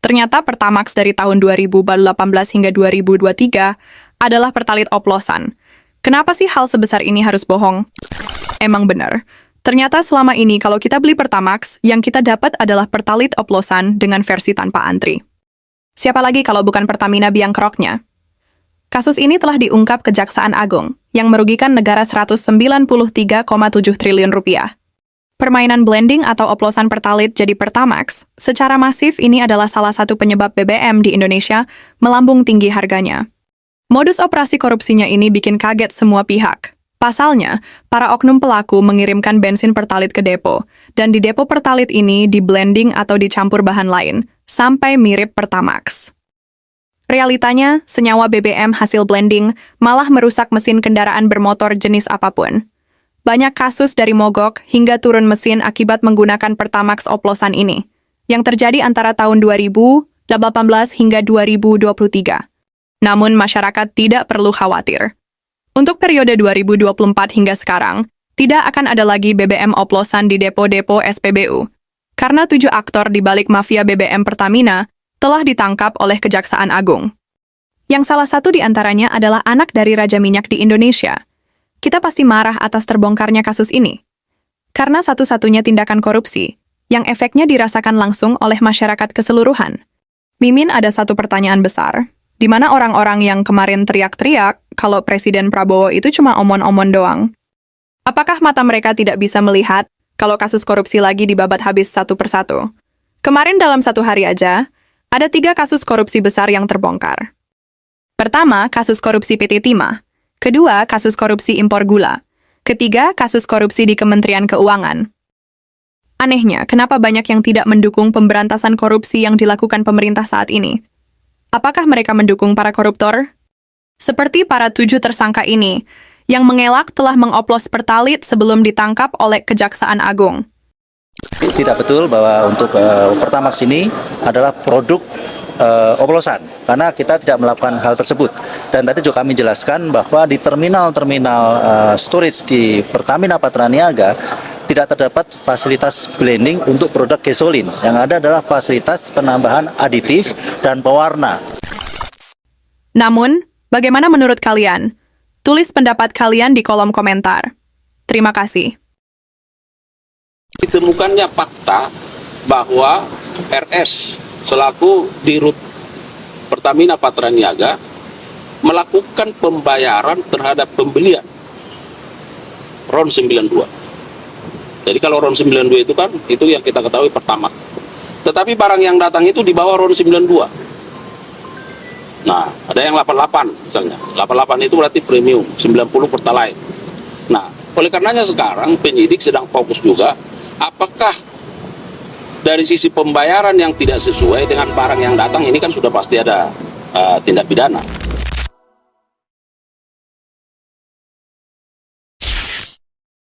Ternyata Pertamax dari tahun 2018 hingga 2023 adalah pertalit oplosan. Kenapa sih hal sebesar ini harus bohong? Emang benar. Ternyata selama ini kalau kita beli Pertamax, yang kita dapat adalah pertalit oplosan dengan versi tanpa antri. Siapa lagi kalau bukan Pertamina biang keroknya? Kasus ini telah diungkap Kejaksaan Agung, yang merugikan negara 193,7 triliun rupiah. Permainan blending atau oplosan pertalit jadi Pertamax, secara masif ini adalah salah satu penyebab BBM di Indonesia melambung tinggi harganya. Modus operasi korupsinya ini bikin kaget semua pihak. Pasalnya, para oknum pelaku mengirimkan bensin pertalit ke depo, dan di depo pertalit ini di-blending atau dicampur bahan lain, sampai mirip Pertamax. Realitanya, senyawa BBM hasil blending malah merusak mesin kendaraan bermotor jenis apapun. Banyak kasus dari mogok hingga turun mesin akibat menggunakan Pertamax oplosan ini, yang terjadi antara tahun 2018 hingga 2023. Namun masyarakat tidak perlu khawatir. Untuk periode 2024 hingga sekarang, tidak akan ada lagi BBM oplosan di depo-depo SPBU, karena 7 aktor di balik mafia BBM Pertamina telah ditangkap oleh Kejaksaan Agung. Yang salah satu di antaranya adalah anak dari Raja Minyak di Indonesia. Kita pasti marah atas terbongkarnya kasus ini, karena satu-satunya tindakan korupsi, yang efeknya dirasakan langsung oleh masyarakat keseluruhan. Mimin ada satu pertanyaan besar, di mana orang-orang yang kemarin teriak-teriak kalau Presiden Prabowo itu cuma omon-omon doang. Apakah mata mereka tidak bisa melihat kalau kasus korupsi lagi dibabat habis satu persatu? Kemarin dalam satu hari aja, ada 3 kasus korupsi besar yang terbongkar. Pertama, kasus korupsi PT Timah. Kedua, kasus korupsi impor gula. Ketiga, kasus korupsi di Kementerian Keuangan. Anehnya, kenapa banyak yang tidak mendukung pemberantasan korupsi yang dilakukan pemerintah saat ini? Apakah mereka mendukung para koruptor? Seperti para 7 tersangka ini, yang mengelak telah mengoplos pertalit sebelum ditangkap oleh Kejaksaan Agung. Tidak betul bahwa untuk Pertamax ini adalah produk oplosan, karena kita tidak melakukan hal tersebut. Dan tadi juga kami jelaskan bahwa di terminal-terminal storage di Pertamina Patraniaga tidak terdapat fasilitas blending untuk produk gasolin. Yang ada adalah fasilitas penambahan aditif dan pewarna. Namun, bagaimana menurut kalian? Tulis pendapat kalian di kolom komentar. Terima kasih. Ditemukannya fakta bahwa RS selaku Dirut Pertamina Patraniaga melakukan pembayaran terhadap pembelian RON 92. Jadi kalau RON 92 itu kan, itu yang kita ketahui pertama. Tetapi barang yang datang itu di bawah RON 92. Nah, ada yang 88 misalnya. 88 itu berarti premium, 90 pertalite. Nah, oleh karenanya sekarang penyidik sedang fokus juga, apakah dari sisi pembayaran yang tidak sesuai dengan barang yang datang, ini kan sudah pasti ada tindak pidana.